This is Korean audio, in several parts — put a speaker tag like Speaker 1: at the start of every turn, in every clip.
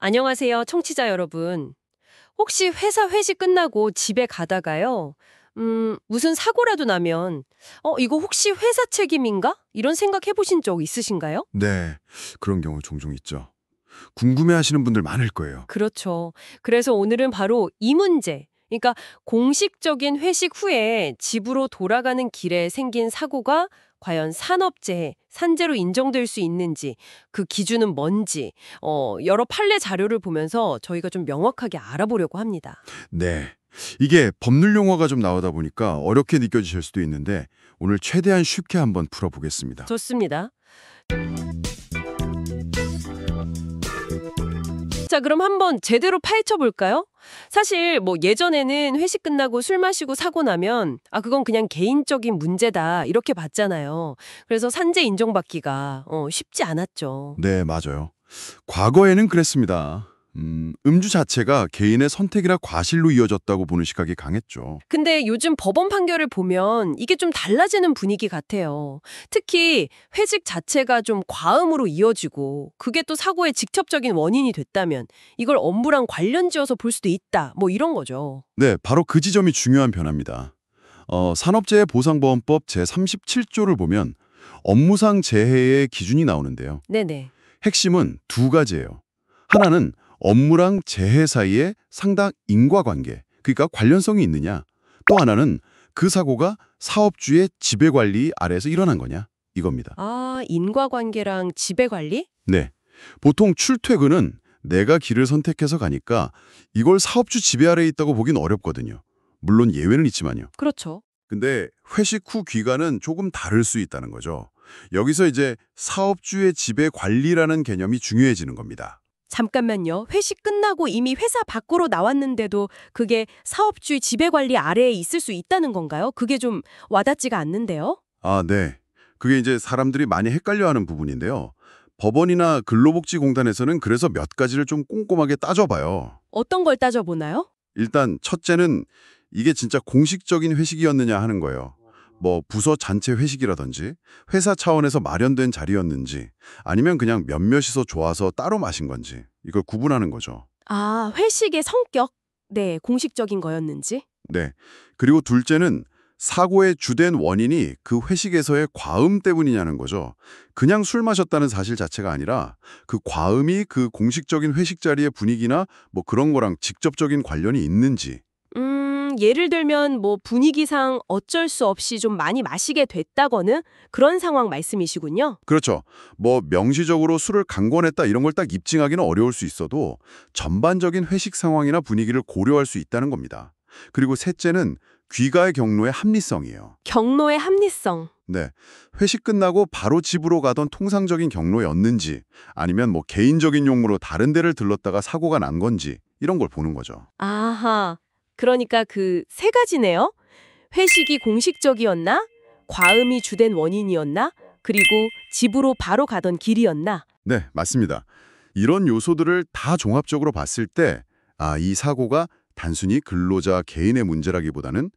Speaker 1: 안녕하세요, 청취자 여러분. 혹시 회사 회식 끝나고 집에 가다가요, 무슨 사고라도 나면, 이거 혹시 회사 책임인가? 이런 생각 해보신 적 있으신가요?
Speaker 2: 네, 그런 경우 종종 있죠. 궁금해하시는 분들 많을 거예요.
Speaker 1: 그렇죠. 그래서 오늘은 바로 이 문제, 그러니까 공식적인 회식 후에 집으로 돌아가는 길에 생긴 사고가 과연 산업재해, 산재로 인정될 수 있는지, 그 기준은 뭔지, 여러 판례 자료를 보면서 저희가 좀 명확하게 알아보려고 합니다.
Speaker 2: 네, 이게 법률 용어가 좀 나오다 보니까 어렵게 느껴지실 수도 있는데 오늘 최대한 쉽게 한번 풀어보겠습니다.
Speaker 1: 좋습니다. 자, 그럼 한번 제대로 파헤쳐 볼까요? 사실 뭐 예전에는 회식 끝나고 술 마시고 사고 나면 그건 그냥 개인적인 문제다 이렇게 봤잖아요. 그래서 산재 인정받기가 쉽지 않았죠.
Speaker 2: 네, 맞아요. 과거에는 그랬습니다. 음주 자체가 개인의 선택이나 과실로 이어졌다고 보는 시각이 강했죠.
Speaker 1: 근데 요즘 법원 판결을 보면 이게 좀 달라지는 분위기 같아요. 특히 회식 자체가 좀 과음으로 이어지고 그게 또 사고의 직접적인 원인이 됐다면 이걸 업무랑 관련지어서 볼 수도 있다. 뭐 이런 거죠.
Speaker 2: 네, 바로 그 지점이 중요한 변화입니다. 산업재해보상보험법 제37조를 보면 업무상 재해의 기준이 나오는데요.
Speaker 1: 네네.
Speaker 2: 핵심은 두 가지예요. 하나는 업무랑 재해 사이에 상당 인과관계, 그러니까 관련성이 있느냐. 또 하나는 그 사고가 사업주의 지배관리 아래에서 일어난 거냐, 이겁니다.
Speaker 1: 인과관계랑 지배관리?
Speaker 2: 네, 보통 출퇴근은 내가 길을 선택해서 가니까 이걸 사업주 지배 아래에 있다고 보긴 어렵거든요. 물론 예외는 있지만요.
Speaker 1: 그렇죠.
Speaker 2: 근데 회식 후 귀가는 조금 다를 수 있다는 거죠. 여기서 이제 사업주의 지배 관리라는 개념이 중요해지는 겁니다.
Speaker 1: 잠깐만요. 회식 끝나고 이미 회사 밖으로 나왔는데도 그게 사업주의 지배관리 아래에 있을 수 있다는 건가요? 그게 좀 와닿지가 않는데요.
Speaker 2: 네. 그게 이제 사람들이 많이 헷갈려하는 부분인데요. 법원이나 근로복지공단에서는 그래서 몇 가지를 좀 꼼꼼하게 따져봐요.
Speaker 1: 어떤 걸 따져보나요?
Speaker 2: 일단 첫째는 이게 진짜 공식적인 회식이었느냐 하는 거예요. 뭐 부서 잔체 회식이라든지 회사 차원에서 마련된 자리였는지 아니면 그냥 몇몇이서 좋아서 따로 마신 건지 이걸 구분하는 거죠.
Speaker 1: 회식의 성격? 네, 공식적인 거였는지?
Speaker 2: 네. 그리고 둘째는 사고의 주된 원인이 그 회식에서의 과음 때문이냐는 거죠. 그냥 술 마셨다는 사실 자체가 아니라 그 과음이 그 공식적인 회식 자리의 분위기나 뭐 그런 거랑 직접적인 관련이 있는지.
Speaker 1: 예를 들면 뭐 분위기상 어쩔 수 없이 좀 많이 마시게 됐다거는 그런 상황 말씀이시군요.
Speaker 2: 그렇죠. 뭐 명시적으로 술을 강권했다 이런 걸 딱 입증하기는 어려울 수 있어도 전반적인 회식 상황이나 분위기를 고려할 수 있다는 겁니다. 그리고 셋째는 귀가의 경로의 합리성이에요.
Speaker 1: 경로의 합리성.
Speaker 2: 네. 회식 끝나고 바로 집으로 가던 통상적인 경로였는지 아니면 뭐 개인적인 용무로 다른 데를 들렀다가 사고가 난 건지 이런 걸 보는 거죠.
Speaker 1: 아하. 그러니까 그 세 가지네요. 회식이 공식적이었나? 과음이 주된 원인이었나? 그리고 집으로 바로 가던 길이었나?
Speaker 2: 네, 맞습니다. 이런 요소들을 다 종합적으로 봤을 때 이 사고가 단순히 근로자 개인의 문제라기보다는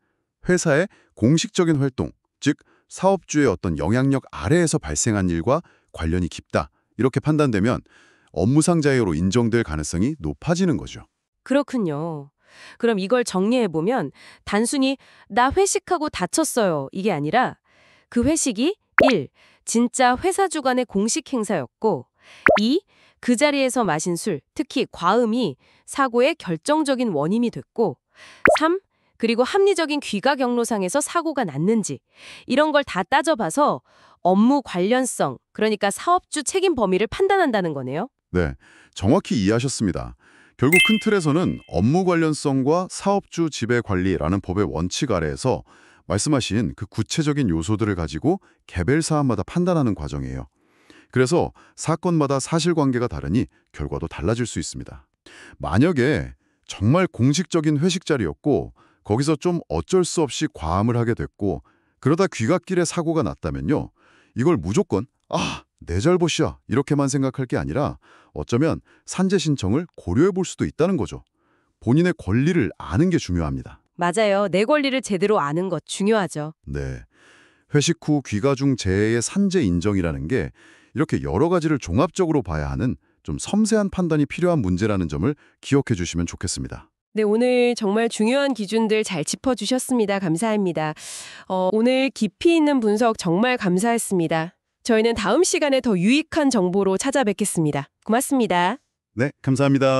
Speaker 2: 회사의 공식적인 활동, 즉 사업주의 어떤 영향력 아래에서 발생한 일과 관련이 깊다. 이렇게 판단되면 업무상 자해로 인정될 가능성이 높아지는 거죠.
Speaker 1: 그렇군요. 그럼 이걸 정리해보면 단순히 나 회식하고 다쳤어요. 이게 아니라 그 회식이 1. 진짜 회사 주관의 공식 행사였고 2. 그 자리에서 마신 술, 특히 과음이 사고의 결정적인 원인이 됐고 3. 그리고 합리적인 귀가 경로상에서 사고가 났는지 이런 걸 다 따져봐서 업무 관련성, 그러니까 사업주 책임 범위를 판단한다는 거네요.
Speaker 2: 네, 정확히 이해하셨습니다. 결국 큰 틀에서는 업무 관련성과 사업주 지배 관리라는 법의 원칙 아래에서 말씀하신 그 구체적인 요소들을 가지고 개별 사안마다 판단하는 과정이에요. 그래서 사건마다 사실관계가 다르니 결과도 달라질 수 있습니다. 만약에 정말 공식적인 회식 자리였고 거기서 좀 어쩔 수 없이 과음을 하게 됐고 그러다 귀갓길에 사고가 났다면요. 이걸 무조건 내 잘못이야 이렇게만 생각할 게 아니라 어쩌면 산재 신청을 고려해 볼 수도 있다는 거죠. 본인의 권리를 아는 게 중요합니다.
Speaker 1: 맞아요. 내 권리를 제대로 아는 것 중요하죠.
Speaker 2: 네. 회식 후 귀가 중 재해의 산재 인정이라는 게 이렇게 여러 가지를 종합적으로 봐야 하는 좀 섬세한 판단이 필요한 문제라는 점을 기억해 주시면 좋겠습니다.
Speaker 1: 네, 오늘 정말 중요한 기준들 잘 짚어주셨습니다. 감사합니다. 오늘 깊이 있는 분석 정말 감사했습니다. 저희는 다음 시간에 더 유익한 정보로 찾아뵙겠습니다. 고맙습니다.
Speaker 2: 네, 감사합니다.